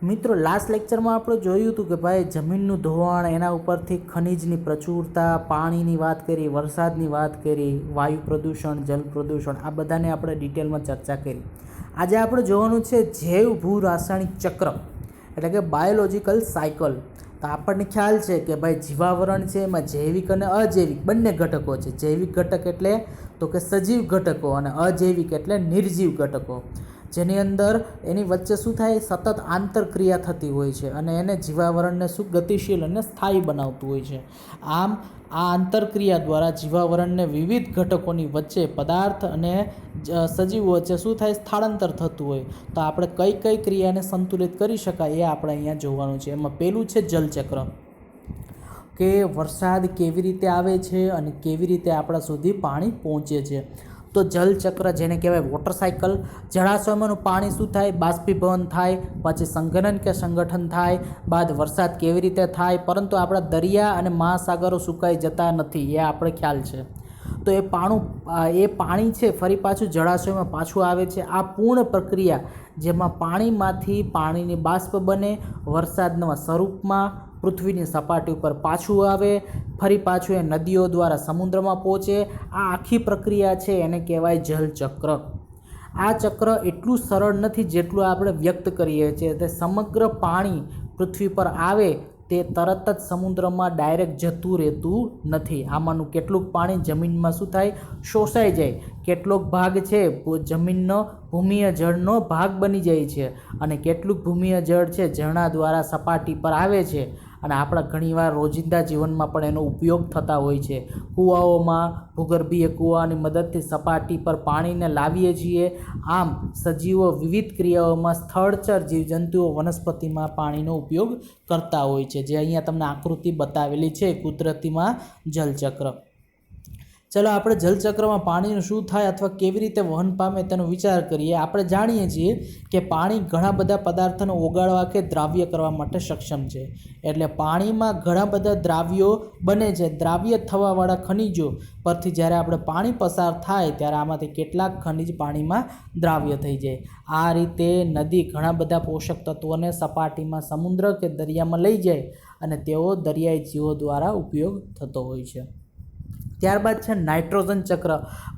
મિત્રો લાસ્ટ લેક્ચરમાં આપણે જોયું હતું કે ભાઈ જમીનનું ધોવાણ, એના ઉપરથી ખનિજની પ્રચુરતા, પાણીની વાત કરી, વરસાદની વાત કરી, વાયુ પ્રદૂષણ, જલ પ્રદૂષણ, આ બધાને આપણે ડિટેલમાં ચર્ચા કરી. આજે આપણે જોવાનું છે જૈવ ભૂ રાસાયણિક ચક્ર એટલે કે બાયોલોજિકલ સાયકલ. તો આપણને ખ્યાલ છે કે ભાઈ જીવાવરણ છે એમાં જૈવિક અને અજૈવિક બંને ઘટકો છે. જૈવિક ઘટક એટલે તો કે સજીવ ઘટકો અને અજૈવિક એટલે નિર્જીવ ઘટકો, જેની અંદર એની વચ્ચે શું થાય, સતત આંતરક્રિયા થતી હોય છે અને એને જીવાવરણને શું ગતિશીલ અને સ્થાયી બનાવતું હોય છે. આમ આ આંતરક્રિયા દ્વારા જીવાવરણને વિવિધ ઘટકોની વચ્ચે પદાર્થ અને સજીવો વચ્ચે શું થાય, સ્થળાંતર થતું હોય. તો આપણે કઈ કઈ ક્રિયાને સંતુલિત કરી શકાય એ આપણે અહીંયા જોવાનું છે. એમાં પહેલું છે જલચક્ર, કે વરસાદ કેવી રીતે આવે છે અને કેવી રીતે આપણા સુધી પાણી પહોંચે છે. તો જલચક્ર જેને કહેવાય વોટર સાયકલ, જળાશયમાંનું પાણી શું થાય, બાષ્પીભવન થાય, પછી સંઘનન કે સંગઠન થાય, બાદ વરસાદ કેવી રીતે થાય, પરંતુ આપણા દરિયા અને મહાસાગરો સુકાઈ જતા નથી, એ આપણે ખ્યાલ છે. તો એ પાણી છે ફરી પાછું જળાશયમાં પાછું આવે છે. આ પૂર્ણ પ્રક્રિયા જેમાં પાણીમાંથી પાણીની બાષ્પ બને, વરસાદના સ્વરૂપમાં પૃથ્વીની સપાટી ઉપર પાછું આવે, ફરી પાછું એ નદીઓ દ્વારા સમુદ્રમાં પહોંચે. આ આખી પ્રક્રિયા છે એને કહેવાય જલચક્ર. આ ચક્ર એટલું સરળ નથી જેટલું આપણે વ્યક્ત કરીએ છીએ. તે સમગ્ર પાણી પૃથ્વી પર આવે તે તરત જ સમુદ્રમાં ડાયરેક્ટ જતું રહેતું નથી. આમાંનું કેટલુંક પાણી જમીનમાં શું થાય, શોષાઈ જાય, કેટલોક ભાગ છે જમીનનો ભૂમિય જળનો ભાગ બની જાય છે અને કેટલુંક ભૂમિય જળ છે ઝરણા દ્વારા સપાટી પર આવે છે અને આપણા ઘણીવાર રોજિંદા જીવનમાં પણ એનો ઉપયોગ થતા હોય છે. કૂવાઓમાં ભૂગર્ભીય કૂવાની મદદથી સપાટી પર પાણીને લાવીએ છીએ. આમ સજીવો વિવિધ ક્રિયાઓમાં સ્થળચર જીવજંતુઓ વનસ્પતિમાં પાણીનો ઉપયોગ કરતા હોય છે, જે અહીંયા તમને આકૃતિ બતાવેલી છે કુદરતીમાં જલચક્ર. ચલો આપણે જલચક્રમાં પાણીનું શું થાય અથવા કેવી રીતે વહન પામે તેનો વિચાર કરીએ. આપણે જાણીએ છીએ કે પાણી ઘણા બધા પદાર્થોને ઓગાળવા કે દ્રાવ્ય કરવા માટે સક્ષમ છે. એટલે પાણીમાં ઘણા બધા દ્રાવ્યો બને છે. દ્રાવ્ય થવાવાળા ખનિજો પરથી જ્યારે આપણે પાણી પસાર થાય ત્યારે આમાંથી કેટલાક ખનિજ પાણીમાં દ્રાવ્ય થઈ જાય. આ રીતે નદી ઘણા બધા પોષક તત્વોને સપાટીમાં સમુદ્ર કે દરિયામાં લઈ જાય અને તેઓ દરિયાઈ જીવો દ્વારા ઉપયોગ થતો હોય છે. ત્યારબાદ છે નાઇટ્રોજન ચક્ર.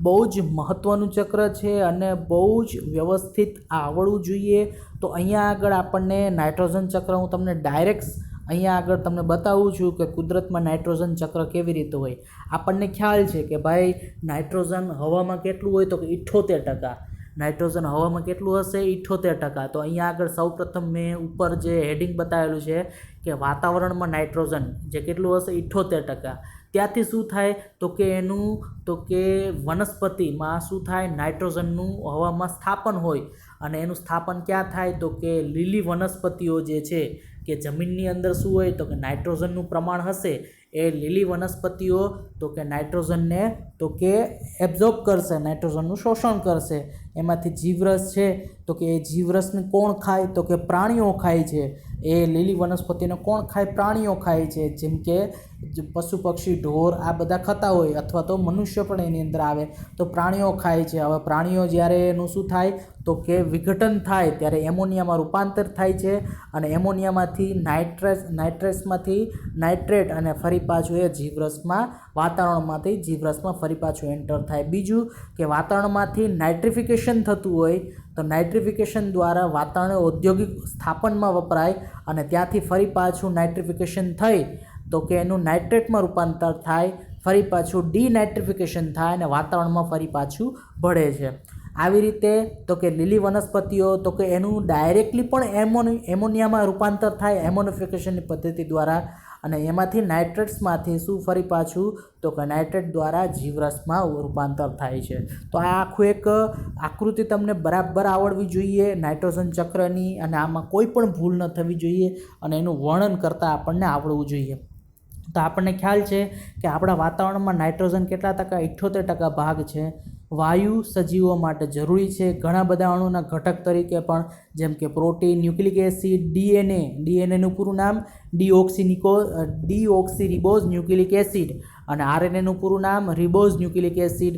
બહુ જ મહત્ત્વનું ચક્ર છે અને બહુ જ વ્યવસ્થિત આવડવું જોઈએ. તો અહીંયા આગળ આપણને નાઇટ્રોજન ચક્ર હું તમને ડાયરેક્ટ અહીંયા આગળ તમને બતાવું છું કે કુદરતમાં નાઇટ્રોજન ચક્ર કેવી રીતે હોય. આપણને ખ્યાલ છે કે ભાઈ નાઇટ્રોજન હવામાં કેટલું હોય, તો કે 78%. નાઇટ્રોજન હવામાં કેટલું હશે, 78%. તો અહીંયા આગળ સૌપ્રથમ મેં ઉપર જે હેડિંગ બતાવેલું છે કે વાતાવરણમાં નાઇટ્રોજન જે કેટલું હશે, 78%. ત્યાંથી શું થાય તો કે વનસ્પતિમાં શું થાય, નાઇટ્રોજનનું હવામાં સ્થાપન હોય અને એનું સ્થાપન ક્યાં થાય તો કે લીલી વનસ્પતિઓ જે છે કે જમીનની અંદર શું હોય તો કે નાઇટ્રોજનનું પ્રમાણ હશે, એ લીલી વનસ્પતિઓ તો કે નાઇટ્રોજનને તો કે એબ્ઝોર્બ કરશે, નાઇટ્રોજનનું શોષણ કરશે. એમાંથી જીવરસ છે તો કે એ જીવરસને કોણ ખાય તો કે પ્રાણીઓ ખાય છે. એ લીલી વનસ્પતિને કોણ ખાય, પ્રાણીઓ ખાય છે. જેમ કે પશુ પક્ષી ઢોર આ બધા ખાતા હોય અથવા તો મનુષ્ય પણ એની અંદર આવે તો પ્રાણીઓ ખાય છે. હવે પ્રાણીઓ જ્યારે એનું શું થાય તો કે વિઘટન થાય ત્યારે એમોનિયામાં રૂપાંતર થાય છે અને એમોનિયામાંથી નાઇટ્રેટમાંથી નાઇટ્રેટ અને ફરી પાછું એ જીવરસમાં વાતાવરણમાંથી જીવરસમાં ફરી પાછું એન્ટર થાય. બીજું કે વાતાવરણમાંથી નાઇટ્રિફિકેશન થતું હોય તો નાઇટ્રિફિકેશન દ્વારા વાતાવરણ ઔદ્યોગિક સ્થાપનમાં વપરાય અને ત્યાંથી ફરી પાછું નાઇટ્રિફિકેશન થઈ તો કે એનું નાઇટ્રેટમાં રૂપાંતર થાય, ફરી પાછું ડીનાઇટ્રિફિકેશન થાય અને વાતાવરણમાં ફરી પાછું ભળે છે. આવી રીતે તો કે લીલી વનસ્પતિઓ તો કે એનું ડાયરેક્ટલી પણ એમોનિયામાં રૂપાંતર થાય એમોનિફિકેશનની પદ્ધતિ દ્વારા અને એમાંથી નાઇટ્રેટ્સમાંથી શું ફરી પાછું તો કે નાઇટ્રેટ દ્વારા જીવરસમાં રૂપાંતર થાય છે. તો આ આખું એક આકૃતિ તમને બરાબર આવડવી જોઈએ નાઇટ્રોજન ચક્રની અને આમાં કોઈ પણ ભૂલ ન થવી જોઈએ અને એનું વર્ણન કરતાં આપણને આવડવું જોઈએ. તો આપણને ખ્યાલ છે કે આપણા વાતાવરણમાં નાઇટ્રોજન કેટલા ટકા, 78% ભાગ છે. વાયુ સજીવો માટે જરૂરી છે. ઘણા બધા અણુના ઘટક તરીકે પણ જેમ કે પ્રોટીન, ન્યુક્લિક એસિડ, ડીએનએનું પૂરું નામ ડીઓક્સીરિબોઝ ન્યુક્લિક એસિડ અને આરએનએનું પૂરું નામ રિબોઝ ન્યુક્લિક એસિડ.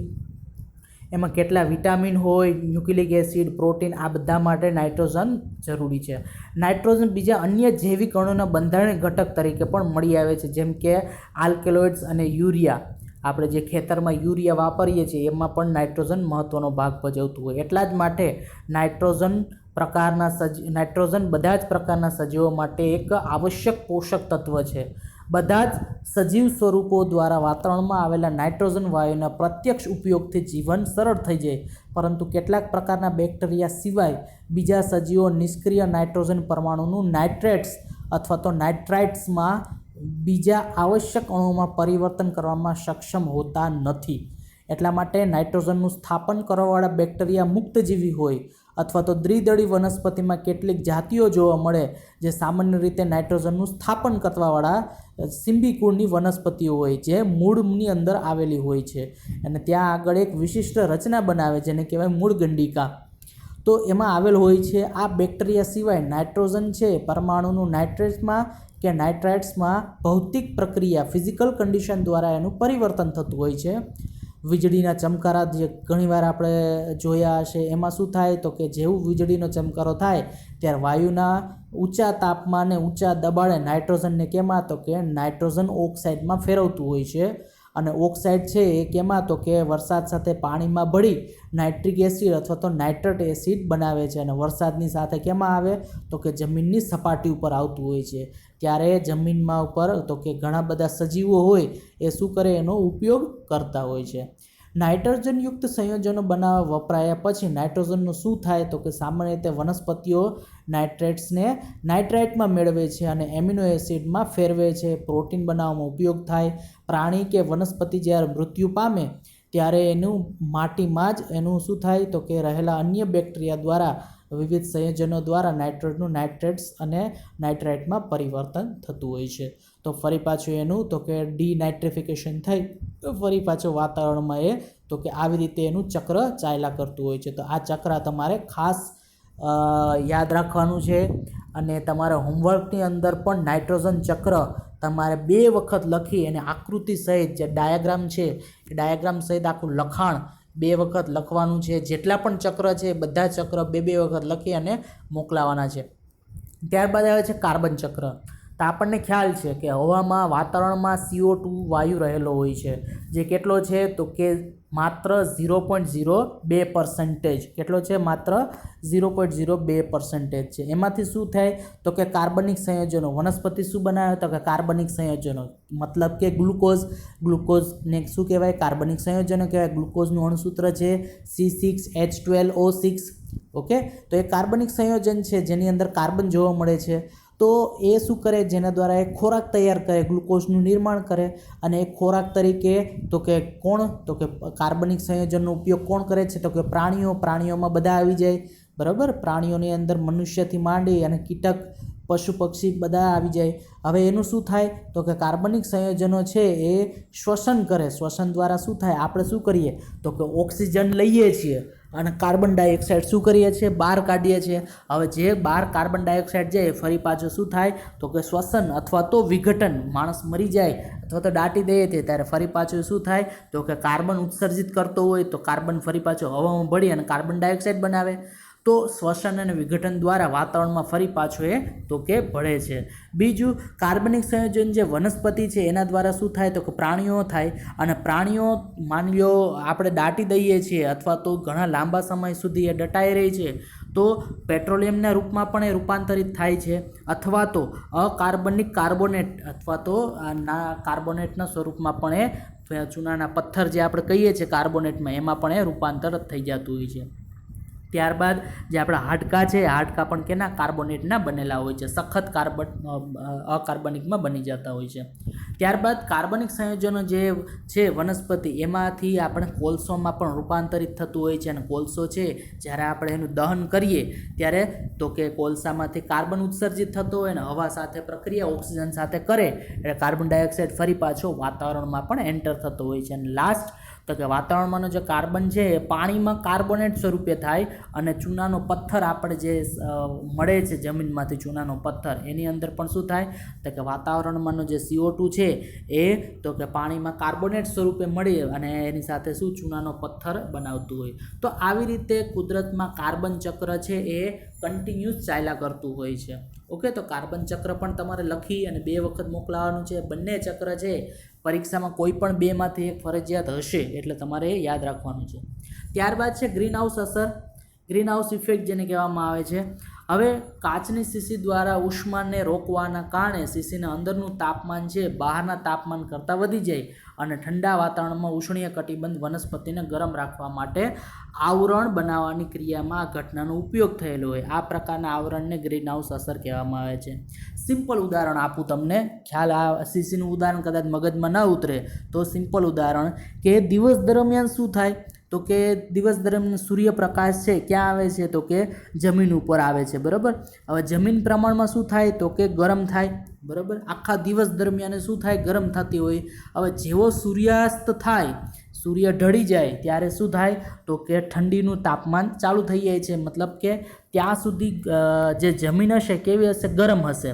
એમાં કેટલા વિટામિન હોય, ન્યુક્લિક એસિડ, પ્રોટીન, આ બધા માટે નાઇટ્રોજન જરૂરી છે. નાઇટ્રોજન બીજા અન્ય જૈવિક અણુના બંધારણીય ઘટક તરીકે પણ મળી આવે છે, જેમ કે આલ્કેલોઇડ્સ અને યુરિયા. આપણે જે ખેતરમાં યુરિયા વાપરીએ છીએ એમાં પણ નાઇટ્રોજન મહત્ત્વનો ભાગ ભજવતું હોય. એટલા જ માટે નાઇટ્રોજન બધા જ પ્રકારના સજીવો માટે એક આવશ્યક પોષક તત્વ છે. બધા જ સજીવ સ્વરૂપો દ્વારા વાતાવરણમાં આવેલા નાઇટ્રોજન વાયુના પ્રત્યક્ષ ઉપયોગથી જીવન સરળ થઈ જાય, પરંતુ કેટલાક પ્રકારના બેક્ટેરિયા સિવાય બીજા સજીવો નિષ્ક્રિય નાઇટ્રોજન પરમાણુનું નાઇટ્રેટ્સ અથવા તો નાઇટ્રાઇટ્સમાં બીજા આવશ્યક અણુઓમાં પરિવર્તન કરવામાં સક્ષમ હોતા નથી. એટલા માટે નાઇટ્રોજનનું સ્થાપન કરવાવાળા બેક્ટેરિયા મુક્તજીવી હોય અથવા તો દ્વિદળી વનસ્પતિમાં કેટલીક જાતિઓ જોવા મળે જે સામાન્ય રીતે નાઇટ્રોજનનું સ્થાપન કરવાવાળા સિમ્બિકુળની વનસ્પતિઓ હોય, જે મૂળની અંદર આવેલી હોય છે અને ત્યાં આગળ એક વિશિષ્ટ રચના બનાવે જેને કહેવાય મૂળગંડિકા. તો એમાં આવેલ હોય છે. આ બેક્ટેરિયા સિવાય નાઇટ્રોજન છે પરમાણુનું નાઇટ્રેટ્સમાં કે નાઇટ્રાઇટ્સમાં ભૌતિક પ્રક્રિયા ફિઝિકલ કન્ડિશન દ્વારા એનું પરિવર્તન થતું હોય છે. વીજળીના ચમકારા જે ઘણીવાર આપણે જોયા હશે, એમાં શું થાય તો કે જેવું વીજળીનો ચમકારો થાય ત્યારે વાયુના ઊંચા તાપમાને ઊંચા દબાણે નાઇટ્રોજનને કેમાં તો કે નાઇટ્રોજન ઓક્સાઇડમાં ફેરવતું હોય છે. અને ઓક્સાઇડ છે એ કેમાં તો કે વરસાદ સાથે પાણીમાં ભળી નાઇટ્રિક એસિડ અથવા તો નાઇટ્રેટ એસિડ બનાવે છે અને વરસાદની સાથે કેમાં આવે તો કે જમીનની સપાટી ઉપર આવતું હોય છે. ત્યારે જમીનમાં ઉપર તો કે ઘણા બધા સજીવો હોય એ શું કરે, એનો ઉપયોગ કરતા હોય છે. નાઇટ્રોજનયુક્ત સંયોજનો બનાવવા વપરાયા પછી નાઇટ્રોજનનું શું થાય તો કે સામાન્ય રીતે વનસ્પતિઓ નાઇટ્રેટ્સને નાઇટ્રાઇટમાં મેળવે છે અને એમિનો એસિડમાં ફેરવે છે. પ્રોટીન બનાવવામાં ઉપયોગ થાય. પ્રાણી કે વનસ્પતિ જ્યારે મૃત્યુ પામે ત્યારે એનું માટીમાં જ એનું શું થાય તો કે રહેલા અન્ય બેક્ટેરિયા દ્વારા વિવિધ સંયોજનો દ્વારા નાઇટ્રોજનનું નાઇટ્રેટ્સ અને નાઇટ્રાઇટમાં પરિવર્તન થતું હોય છે. તો ફરી પાછું એનું તો કે ડીનાઇટ્રિફિકેશન થઈ ફરી પાછું વાતાવરણમાં એ તો કે આવી રીતે એનું ચક્ર ચાલ્યા કરતું હોય છે. તો આ ચક્ર તમારે ખાસ યાદ રાખવાનું છે અને તમારા હોમવર્કની અંદર પણ નાઇટ્રોજન ચક્ર તમારે 2 વખત લખી અને આકૃતિ સહિત જે ડાયાગ્રામ છે એ ડાયાગ્રામ સહિત આખું લખાણ 2 વખત લખવાનું છે. જેટલા પણ ચક્ર છે બધા ચક્ર 2 વખત લખી અને મોકલાવાના છે. ત્યારબાદ આવે છે કાર્બન ચક્ર. તો આપણને ખ્યાલ છે કે હવામાં વાતાવરણમાં CO2 વાયુ રહેલો હોય છે, જે કેટલો છે તો કે માત્ર 0.02%. કેટલો છે? માત્ર 0.02% છે. એમાંથી શું થાય તો કે કાર્બનિક સંયોજનો. વનસ્પતિ શું બનાવે તો કે કાર્બનિક સંયોજનો, મતલબ કે ગ્લુકોઝને શું કહેવાય? કાર્બનિક સંયોજનો કહેવાય. ગ્લુકોઝનું અણુસૂત્ર છે C6H12O6. ઓકે, તો એ કાર્બનિક સંયોજન છે જેની અંદર કાર્બન જોવા મળે છે. તો એ શું કરે? જેના દ્વારા એ ખોરાક તૈયાર કરે, ગ્લુકોઝનું નિર્માણ કરે. અને એ ખોરાક તરીકે તો કે કોણ તો કે કાર્બનિક સંયોજનનો ઉપયોગ કોણ કરે છે તો કે પ્રાણીઓમાં બધા આવી જાય. બરાબર, પ્રાણીઓની અંદર મનુષ્યથી માંડી અને કીટક, પશુ પક્ષી બધા આવી જાય. હવે એનું શું થાય તો કે કાર્બનિક સંયોજનો છે એ શ્વસન કરે. શ્વસન દ્વારા શું થાય? આપણે શું કરીએ તો કે ઓક્સિજન લઈએ છીએ અને કાર્બન ડાયોક્સાઇડ શું કરીએ છીએ? બહાર કાઢીએ છીએ. હવે જે બહાર કાર્બન ડાયોક્સાઇડ જાય ફરી પાછું શું થાય તો કે શ્વસન અથવા તો વિઘટન. માણસ મરી જાય અથવા તો દાટી દઈએ તે ત્યારે ફરી પાછું શું થાય તો કે કાર્બન ઉત્સર્જિત કરતો હોય તો કાર્બન ફરી પાછું હવામાં ભળી અને કાર્બન ડાયોક્સાઇડ બનાવે. તો શ્વસન અને વિઘટન દ્વારા વાતાવરણમાં ફરી પાછું એ તો કે ભળે છે. બીજું, કાર્બનિક સંયોજન જે વનસ્પતિ છે એના દ્વારા શું થાય તો કે પ્રાણીઓ થાય. અને પ્રાણીઓ માનવીઓ આપણે દાટી દઈએ છીએ અથવા તો ઘણા લાંબા સમય સુધી એ દટાઈ રહી છે તો પેટ્રોલિયમના રૂપમાં પણ એ રૂપાંતરિત થાય છે, અથવા તો અકાર્બનિક કાર્બોનેટ અથવા તો કાર્બોનેટના સ્વરૂપમાં પણ એ ચૂનાના પથ્થર જે આપણે કહીએ છીએ કાર્બોનેટમાં, એમાં પણ એ રૂપાંતર થઈ જતું હોય છે. ત્યારબાદ જે આપણા હાડકાં છે, હાડકાં પણ કેના? કાર્બોનેટના બનેલા હોય છે. સખત અકાર્બનિકમાં બની જતા હોય છે. ત્યારબાદ કાર્બનિક સંયોજનો જે છે વનસ્પતિ, એમાંથી આપણે કોલસોમાં પણ રૂપાંતરિત થતું હોય છે. અને કોલસો છે જ્યારે આપણે એનું દહન કરીએ ત્યારે તો કે કોલસામાંથી કાર્બન ઉત્સર્જિત થતો હોય ને હવા સાથે પ્રક્રિયા ઓક્સિજન સાથે કરે એટલે કાર્બન ડાયોક્સાઇડ ફરી પાછો વાતાવરણમાં પણ એન્ટર થતો હોય છે. અને લાસ્ટ તો કે વાતાવરણમાંનો જે કાર્બન છે એ પાણીમાં કાર્બોનેટ સ્વરૂપે થાય અને ચૂનાનો પથ્થર આપણે જે મળે છે જમીનમાંથી ચૂનાનો પથ્થર એની અંદર પણ શું થાય તો કે વાતાવરણમાંનો જે CO2 છે એ તો કે પાણીમાં કાર્બોનેટ સ્વરૂપે મળી અને એની સાથે શું ચૂનાનો પથ્થર બનાવતું હોય. તો આવી રીતે કુદરતમાં કાર્બન ચક્ર છે એ કન્ટિન્યુઅસ ચાલ્યા કરતું હોય છે. ઓકે, તો કાર્બન ચક્ર પણ તમારે લખી અને 2 વખત મોકલાવાનું છે. બંને ચક્ર છે પરીક્ષામાં કોઈ પણ 2માંથી એક ફરજિયાત હશે એટલે તમારે યાદ રાખવાનું છે. ત્યારબાદ છે ગ્રીન હાઉસ અસર, ગ્રીન હાઉસ ઇફેક્ટ જેને કહેવામાં આવે છે. હવે કાચની શીશી દ્વારા ઉષ્માને રોકવાના કારણે શીશીના અંદરનું તાપમાન છે બહારના તાપમાન કરતાં વધી જાય અને ઠંડા વાતાવરણમાં ઉષ્ણીય કટિબંધ વનસ્પતિને ગરમ રાખવા માટે આવરણ બનાવવાની ક્રિયામાં આ ઘટનાનો ઉપયોગ થયેલો હોય. આ પ્રકારના આવરણને ગ્રીન હાઉસ અસર કહેવામાં આવે છે. સિમ્પલ ઉદાહરણ આપું તમને, ખ્યાલ આ શીશીનું ઉદાહરણ કદાચ મગજમાં ન ઉતરે તો સિમ્પલ ઉદાહરણ કે દિવસ દરમિયાન શું થાય તો કે દિવસ દરમિયાન સૂર્યપ્રકાશ છે ક્યાં આવે છે તો કે જમીન ઉપર આવે છે, બરાબર. હવે જમીન પ્રમાણમાં શું થાય તો કે ગરમ થાય, બરાબર. આખા દિવસ દરમિયાન શું થાય ગરમ થતી હોય. હવે જેવો સૂર્યાસ્ત થાય, સૂર્ય ઢળી જાય ત્યારે શું થાય તો કે ઠંડીનું તાપમાન ચાલુ થઈ જાય છે. મતલબ કે ત્યાં સુધી જે જમીન હશે કેવી હશે, ગરમ હશે.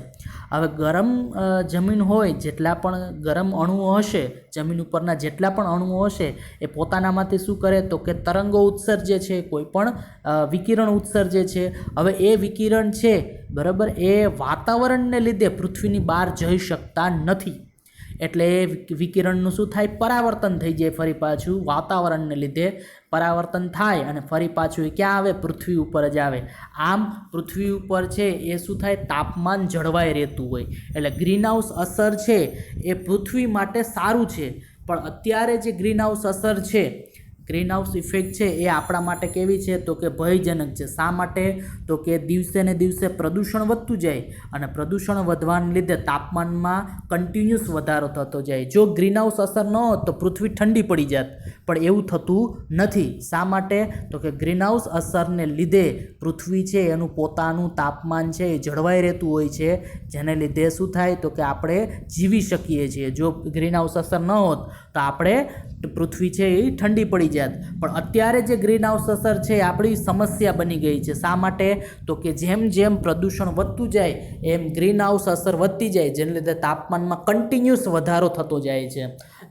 હવે ગરમ જમીન હોય, જેટલા પણ ગરમ અણુઓ હશે જમીન ઉપરના જેટલા પણ અણુઓ હશે એ પોતાનામાંથી શું કરે તો કે તરંગો ઉત્સર્જે છે, કોઈ પણ વિકિરણ ઉત્સર્જે છે. હવે એ વિકિરણ છે, બરાબર, એ વાતાવરણને લીધે પૃથ્વીની બહાર જઈ શકતા નથી. એટલે એ વિકિરણનું શું થાય પરાવર્તન થઈ જાય, ફરી પાછું વાતાવરણને લીધે પરાવર્તન થાય અને ફરી પાછું એ ક્યાં આવે પૃથ્વી ઉપર જ આવે. આમ પૃથ્વી ઉપર છે એ શું થાય તાપમાન જળવાઈ રહેતું હોય. એટલે ગ્રીન હાઉસ અસર છે એ પૃથ્વી માટે સારું છે, પણ અત્યારે જે ગ્રીન હાઉસ અસર છે, ગ્રીન હાઉસ ઇફેક્ટ છે એ આપણા માટે કેવી છે તો કે ભયજનક છે. શા માટે તો કે દિવસે ને દિવસે પ્રદૂષણ વધતું જાય અને પ્રદૂષણ વધવાને લીધે તાપમાનમાં કન્ટિન્યુઅસ વધારો થતો જાય. જો ગ્રીન હાઉસ અસર ન હોત તો પૃથ્વી ઠંડી પડી જાત, પણ એવું થતું નથી. શા માટે તો કે ગ્રીન હાઉસ અસરને લીધે પૃથ્વી છે એનું પોતાનું તાપમાન છે એ જળવાઈ રહેતું હોય છે, જેને લીધે શું થાય તો કે આપણે જીવી શકીએ છીએ. જો ગ્રીન હાઉસ અસર ન હોત તો આપણે પૃથ્વી છે એ ઠંડી પડી જાય. પણ અત્યારે જે ગ્રીન હાઉસ અસર છે એ આપણી સમસ્યા બની ગઈ છે. શા માટે તો કે જેમ જેમ પ્રદૂષણ વધતું જાય એમ ગ્રીન હાઉસ અસર વધતી જાય, જેને લીધે તાપમાનમાં કન્ટિન્યુઅસ વધારો થતો જાય છે.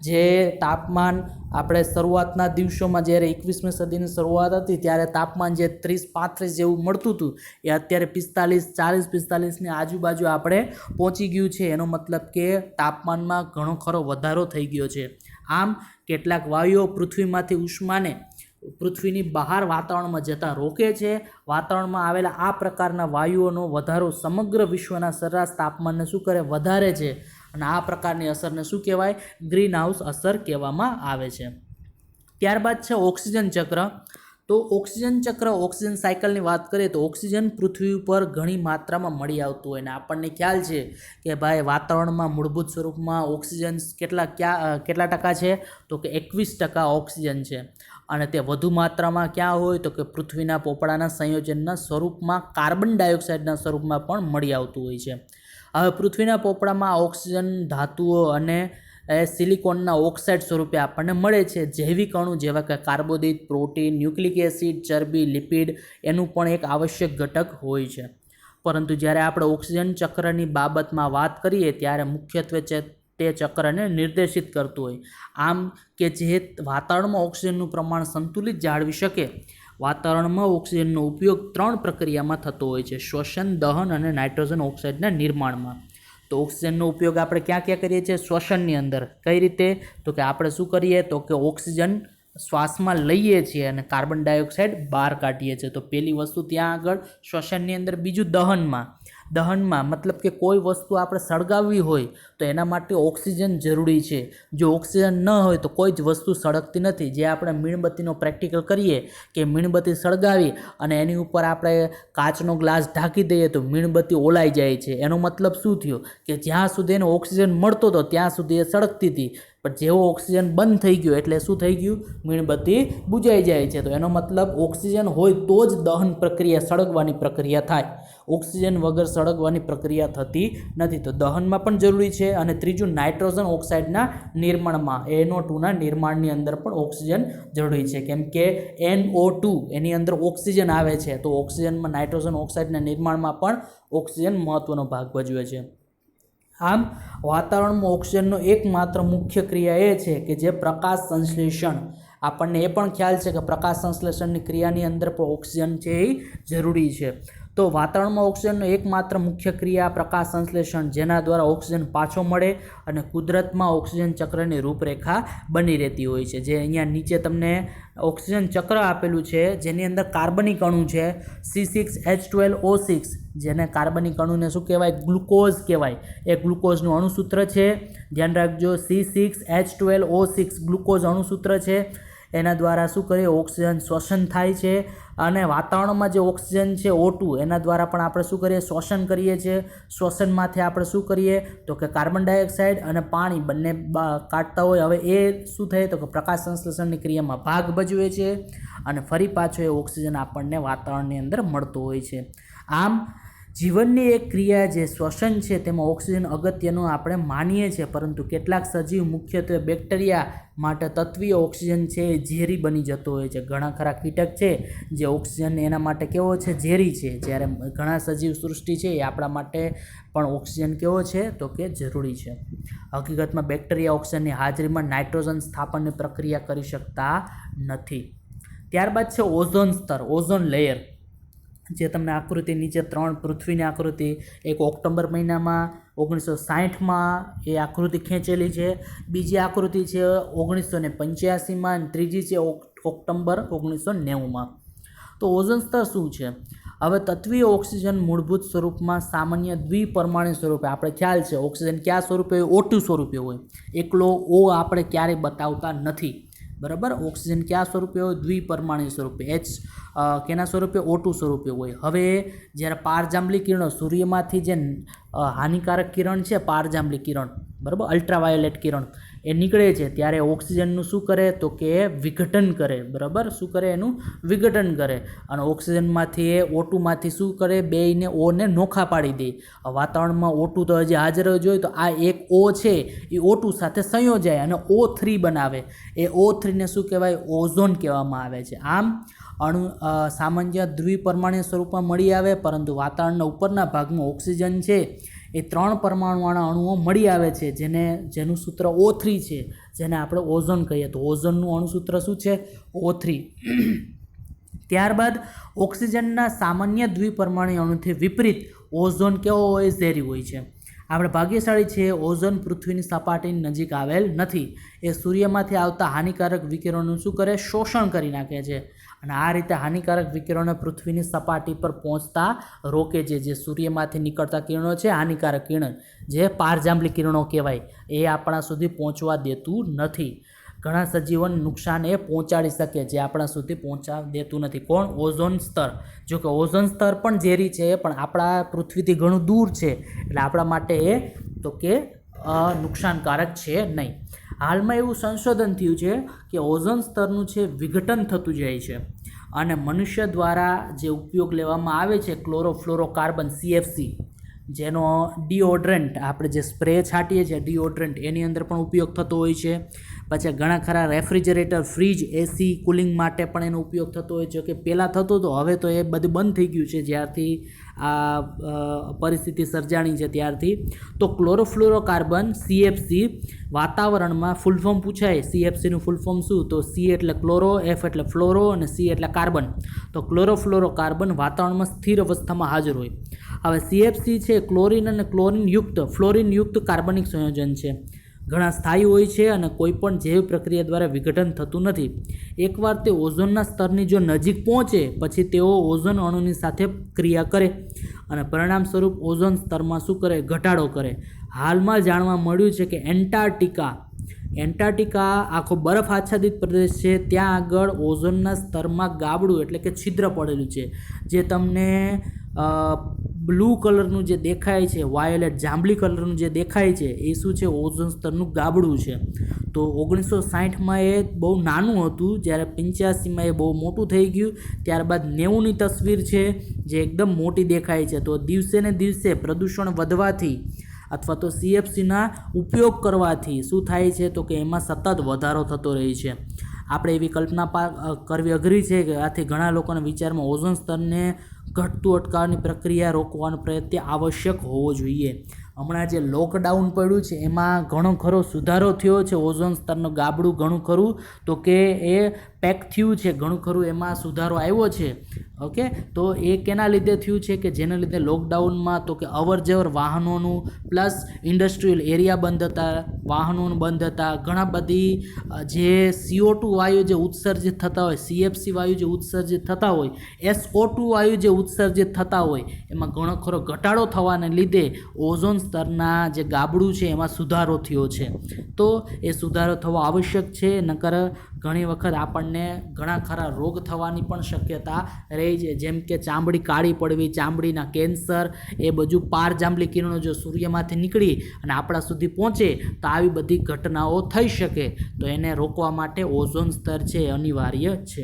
જે તાપમાન આપણે શરૂઆતના દિવસોમાં જ્યારે 21મી સદીની શરૂઆત હતી ત્યારે તાપમાન જે 30-35 જેવું મળતું હતું એ અત્યારે 40-45ની આજુબાજુ આપણે પહોંચી ગયું છે. એનો મતલબ કે તાપમાનમાં ઘણો ખરો વધારો થઈ ગયો છે. આમ કેટલાક વાયુઓ પૃથ્વીમાંથી ઉષ્માને પૃથ્વીની બહાર વાતાવરણમાં જતાં રોકે છે. વાતાવરણમાં આવેલા આ પ્રકારના વાયુઓનો વધારો સમગ્ર વિશ્વના સરેરાશ તાપમાનને શું કરે વધારે છે અને આ પ્રકારની અસરને શું કહેવાય ગ્રીન હાઉસ અસર કહેવામાં આવે છે. ત્યારબાદ છે ઓક્સિજન ચક્ર. તો ઓક્સિજન ચક્ર, ઓક્સિજન સાયકલની વાત કરીએ તો ઓક્સિજન પૃથ્વી ઉપર ઘણી માત્રામાં મળી આવતું હોય ને આપણને ખ્યાલ છે કે ભાઈ વાતાવરણમાં મૂળભૂત સ્વરૂપમાં ઓક્સિજન કેટલા ટકા છે તો કે 21% ઓક્સિજન છે અને તે વધુ માત્રામાં ક્યાં હોય તો કે પૃથ્વીના પોપડાના સંયોજનના સ્વરૂપમાં કાર્બન ડાયોક્સાઇડના સ્વરૂપમાં પણ મળી આવતું હોય છે. હવે પૃથ્વીના પોપડામાં ઓક્સિજન ધાતુઓ અને સિલિકોનના ઓક્સાઇડ સ્વરૂપે આપણને મળે છે. જૈવિક અણુ જેવા કે કાર્બોદિત, પ્રોટીન, ન્યુક્લિક એસિડ, ચરબી, લિપિડ એનું પણ એક આવશ્યક ઘટક હોય છે. પરંતુ જ્યારે આપણે ઓક્સિજન ચક્રની બાબતમાં વાત કરીએ ત્યારે મુખ્યત્વે તે ચક્રને નિર્દેશિત કરતું હોય. આમ કે જે વાતાવરણમાં ઓક્સિજનનું પ્રમાણ સંતુલિત જાળવી શકે, વાતાવરણમાં ઓક્સિજનનો ઉપયોગ 3 પ્રક્રિયામાં થતો હોય છે: શ્વસન, દહન અને નાઇટ્રોજન ઓક્સાઇડના નિર્માણમાં. તો ઓક્સિજનનો ઉપયોગ આપણે ક્યાં ક્યાં કરીએ છીએ? શ્વસનની અંદર. કઈ રીતે? તો કે આપણે શું કરીએ તો કે ઓક્સિજન શ્વાસમાં લઈએ છીએ અને કાર્બન ડાયોક્સાઇડ બહાર કાઢીએ છીએ. તો પહેલી વસ્તુ ત્યાં આગળ શ્વસનની અંદર. બીજું દહનમાં મતલબ કે કોઈ વસ્તુ આપણે સળગાવવી હોય તો એના માટે ઓક્સિજન જરૂરી છે. જો ઓક્સિજન ન હોય તો કોઈ જ વસ્તુ સળગતી નથી. જે આપણે મીણબત્તીનો પ્રેક્ટિકલ કરીએ કે મીણબત્તી સળગાવી અને એની ઉપર આપણે કાચનો ગ્લાસ ઢાંકી દઈએ તો મીણબત્તી ઓલાઈ જાય છે. એનો મતલબ શું થયો કે જ્યાં સુધી એને ઓક્સિજન મળતો હતો ત્યાં સુધી એ સળગતી હતી. પણ જેવો ઓક્સિજન બંધ થઈ ગયો એટલે શું થઈ ગયું, મીણબત્તી બુજાઈ જાય છે. તો એનો મતલબ ઓક્સિજન હોય તો જ દહન પ્રક્રિયા, સળગવાની પ્રક્રિયા થાય. ઓક્સિજન વગર સળગવાની પ્રક્રિયા થતી નથી. તો દહનમાં પણ જરૂરી છે. અને ત્રીજું, નાઇટ્રોજન ઓક્સાઇડના નિર્માણમાં, NO2ના નિર્માણની અંદર પણ ઓક્સિજન જરૂરી છે. કેમ કે NO2 એની અંદર ઓક્સિજન આવે છે, તો ઓક્સિજનમાં નાઇટ્રોજન ઓક્સાઇડના નિર્માણમાં પણ ઓક્સિજન મહત્વનો ભાગ ભજવે છે. આમ વાતાવરણમાં ઓક્સિજનનો એકમાત્ર મુખ્ય ક્રિયા એ છે કે જે પ્રકાશ સંશ્લેષણ. આપણને એ પણ ખ્યાલ છે કે પ્રકાશ સંશ્લેષણની ક્રિયાની અંદર પણ ઓક્સિજન છે એ જરૂરી છે. તો વાતાવરણમાં ઓક્સિજનનો એકમાત્ર મુખ્ય ક્રિયા પ્રકાશ સંશ્લેષણ, જેના દ્વારા ઓક્સિજન પાછો મળે અને કુદરતમાં ઓક્સિજન ચક્રની રૂપરેખા બની રહેતી હોય છે. જે અહીંયા નીચે તમને ઓક્સિજન ચક્ર આપેલું છે, જેની અંદર કાર્બનિક અણુ છે C6H12O6, જેને કાર્બનિક અણુને શું કહેવાય, ગ્લુકોઝ કહેવાય. એ ગ્લુકોઝનું અણુસૂત્ર છે, ધ્યાન રાખજો, C6H12O6 ગ્લુકોઝ અણુસૂત્ર છે. એના દ્વારા શું કરીએ, ઓક્સિજન શ્વસન થાય છે. અને વાતાવરણમાં જે ઓક્સિજન છે O2, એના દ્વારા પણ આપણે શું કરીએ, શ્વસન કરીએ છીએ. શ્વસનમાંથી આપણે શું કરીએ તો કે કાર્બન ડાયોક્સાઇડ અને પાણી બંને કાઢતા હોય. હવે એ શું થાય તો કે પ્રકાશ સંશ્લેષણની ક્રિયામાં ભાગ ભજવે છે અને ફરી પાછો એ ઓક્સિજન આપણને વાતાવરણની અંદર મળતો હોય છે. આમ જીવનની એક ક્રિયા જે શ્વસન છે તેમાં ઓક્સિજન અગત્યનું આપણે માનીએ છીએ, પરંતુ કેટલાક સજીવ, મુખ્યત્વે બેક્ટેરિયા માટે તત્વીય ઓક્સિજન છે એ ઝેરી બની જતો હોય છે. ઘણા ખરા કીટક છે જે ઓક્સિજન એના માટે કેવો છે, ઝેરી છે. જ્યારે ઘણા સજીવ સૃષ્ટિ છે એ આપણા માટે પણ ઓક્સિજન કેવો છે તો કે જરૂરી છે. હકીકતમાં બેક્ટેરિયા ઓક્સિજનની હાજરીમાં નાઇટ્રોજન સ્થાપનની પ્રક્રિયા કરી શકતા નથી. ત્યારબાદ છે ઓઝોન સ્તર, ઓઝોન લેયર, જે તમને આકૃતિ નીચે 3 પૃથ્વીની આકૃતિ, એક ઓક્ટોબર મહિનામાં 1960માં એ આકૃતિ ખેંચેલી છે, બીજી આકૃતિ છે 1985માં અને ત્રીજી છે ઓક્ટોબર 1990માં. તો ઓઝોન સ્તર શું છે? હવે તત્વીય ઓક્સિજન મૂળભૂત સ્વરૂપમાં સામાન્ય દ્વિપરમાણુ સ્વરૂપે, આપણે ખ્યાલ છે ઓક્સિજન કયા સ્વરૂપે હોય, O2 સ્વરૂપે હોય. એકલો O આપણે ક્યારેય બતાવતા નથી, બરાબર. ઓક્સિજન કયા સ્વરૂપે હોય, દ્વિપરમાણુ સ્વરૂપે. કેના સ્વરૂપે, O2 સ્વરૂપે હોય. હવે જ્યારે પારજાંબલી કિરણો, સૂર્યમાંથી જે હાનિકારક કિરણ છે, પારજાંબલી કિરણ, બરાબર, અલ્ટ્રાવાયોલેટ કિરણ એ નીકળે છે, ત્યારે ઓક્સિજનનું શું કરે તો કે વિઘટન કરે, બરાબર. શું કરે, એનું વિઘટન કરે. અને ઓક્સિજનમાંથી એ O2માંથી શું કરે, બેયને ઓને નોખા પાડી દે. વાતાવરણમાં O2 તો હજી હાજર જ હોય, તો આ એક O છે એ O2 સાથે સંયોજાય અને O3 બનાવે. એ O3ને શું કહેવાય, ઓઝોન કહેવામાં આવે છે. આમ અણુ સામાન્ય દ્વિપરમાણુ સ્વરૂપમાં મળી આવે, પરંતુ વાતાવરણના ઉપરના ભાગમાં ઓક્સિજન છે એ 3 પરમાણુવાળા અણુઓ મળી આવે છે, જેનું સૂત્ર O3 છે, જેને આપણે ઓઝોન કહીએ. તો ઓઝોનનું અણુસૂત્ર શું છે, O3. ત્યારબાદ ઓક્સિજનના સામાન્ય દ્વિપરમાણુ અણુથી વિપરીત ઓઝોન કેવો હોય, ઝેરી હોય છે. આપણે ભાગ્યશાળી છીએ, ઓઝોન પૃથ્વીની સપાટીની નજીક આવેલ નથી. એ સૂર્યમાંથી આવતા હાનિકારક વિકિરણોનું શું કરે, શોષણ કરી નાખે છે. અને આ રીતે હાનિકારક વિકિરણો પૃથ્વીની સપાટી પર પહોંચતા રોકે છે. જે સૂર્યમાંથી નીકળતા કિરણો છે, હાનિકારક કિરણ, જે પારજાંબલી કિરણો કહેવાય, એ આપણા સુધી પહોંચવા દેતું નથી. ઘણા સજીવોને નુકસાન એ પહોંચાડી શકે, જે આપણા સુધી પહોંચાડી દેતું નથી. કોણ? ઓઝોન સ્તર. જો કે ઓઝોન સ્તર પણ ઝેરી છે, પણ આપણા પૃથ્વીથી ઘણું દૂર છે, એટલે આપણા માટે એ તો કે નુકસાનકારક છે નહીં. હાલમાં એવું સંશોધન થયું છે કે ઓઝોન સ્તરનું છે વિઘટન થતું જાય છે, અને મનુષ્ય દ્વારા જે ઉપયોગ લેવામાં આવે છે ક્લોરોફ્લોરોકાર્બન, CFC, જેનો ડિઓડ્રન્ટ, આપણે જે સ્પ્રે છાંટીએ છીએ ડિઓડ્રન્ટ, એની અંદર પણ ઉપયોગ થતો હોય છે. પછી ઘણા ખરા રેફ્રિજરેટર, ફ્રીજ, એસી, કુલિંગ માટે પણ એનો ઉપયોગ થતો હોય છે. કે પહેલાં થતો હતો, હવે તો એ બધું બંધ થઈ ગયું છે જ્યારથી આ પરિસ્થિતિ સર્જાણી છે ત્યારથી. તો ક્લોરોફ્લોરોકાર્બન, CFC, વાતાવરણમાં ફૂલ ફોર્મ પૂછાય, CFCનું ફૂલ ફોર્મ શું? તો C એટલે ક્લોરો, F એટલે ફ્લોરો અને C એટલે કાર્બન. તો ક્લોરોફ્લોરોકાર્બન વાતાવરણમાં સ્થિર અવસ્થામાં હાજર હોય. હવે CFC છે ક્લોરીન અને ફ્લોરિન યુક્ત કાર્બનિક સંયોજન છે. ઘણા સ્થાયી હોય છે અને કોઈપણ જૈવ પ્રક્રિયા દ્વારા વિઘટન થતું નથી. એકવાર તે ઓઝોનના સ્તરની જો નજીક પહોંચે પછી તેઓ ઓઝોન અણુની સાથે ક્રિયા કરે અને પરિણામ સ્વરૂપ ઓઝોન સ્તરમાં શું કરે, ઘટાડો કરે. હાલમાં જાણવા મળ્યું છે કે એન્ટાર્કટિકા આખો બરફ આચ્છાદિત પ્રદેશ છે, ત્યાં આગળ ઓઝોનના સ્તરમાં ગાબડું એટલે કે છિદ્ર પડેલું છે, જે તમને બ્લુ કલરનું જે દેખાય છે, વાયોલેટ જાંબલી કલરનું જે દેખાય છે એ શું છે? ઓઝોન સ્તરનું ગાબડું છે. તો 1960માં એ બહુ નાનું હતું, જ્યારે 85માં એ બહુ મોટું થઈ ગયું. ત્યારબાદ 90ની તસવીર છે જે એકદમ મોટી દેખાય છે. તો દિવસે ને દિવસે પ્રદૂષણ વધવાથી અથવા તો CFCના ઉપયોગ કરવાથી શું થાય છે? તો કે એમાં સતત વધારો થતો રહે છે. આપણે એવી કલ્પના કરવી અઘરી છે કે આથી ઘણા લોકોના વિચારમાં ઓઝોન સ્તરને ઘટતું અટકાવવાની પ્રક્રિયા રોકવાનો પ્રયત્ન આવશ્યક હોવો જોઈએ. હમણાં જે લોકડાઉન પડ્યું છે એમાં ઘણો ખરો સુધારો થયો છે. ઓઝોન સ્તરનું ગાબડું ઘણું ખરું તો કે એ પેક થયું છે, ઘણું ખરું એમાં સુધારો આવ્યો છે. ઓકે, તો એ કેના લીધે થયું છે? કે જેના લીધે લોકડાઉનમાં તો કે અવર જવર વાહનોનું પ્લસ ઇન્ડસ્ટ્રીયલ એરિયા બંધ હતા, વાહનોનું બંધ હતા, ઘણા બધી જે CO2 વાયુ જે ઉત્સર્જિત થતા હોય, CFC વાયુ જે ઉત્સર્જિત થતા હોય, SO2 વાયુ જે ઉત્સર્જિત થતા હોય, એમાં ઘણો ખરો ઘટાડો થવાને લીધે ઓઝોન સ્તરના જે ગાબડું છે એમાં સુધારો થયો છે. તો એ સુધારો થવો આવશ્યક છે, નકર ઘણી વખત આપણને ઘણા ખરા રોગ થવાની પણ શક્યતા રહી છે, જેમ કે ચામડી કાળી પડવી, ચામડીના કેન્સર, એ બધું પારજાંબલી કિરણો જો સૂર્યમાંથી નીકળી અને આપણા સુધી પહોંચે તો આવી બધી ઘટનાઓ થઈ શકે. તો એને રોકવા માટે ઓઝોન સ્તર છે એ અનિવાર્ય છે.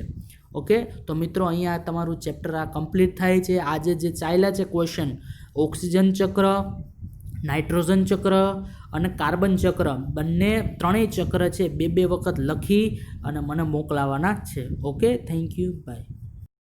ઓકે, તો મિત્રો અહીંયા તમારું ચેપ્ટર આ કમ્પ્લીટ થાય છે. આજે જે ચાલ્યા છે ક્વેશ્ચન, ઓક્સિજન ચક્ર, નાઇટ્રોજન ચક્ર અને કાર્બન ચક્ર, બંને ત્રણેય ચક્ર છે બે વખત લખી અને મને મોકલાવાના છે. Okay, thank you, by.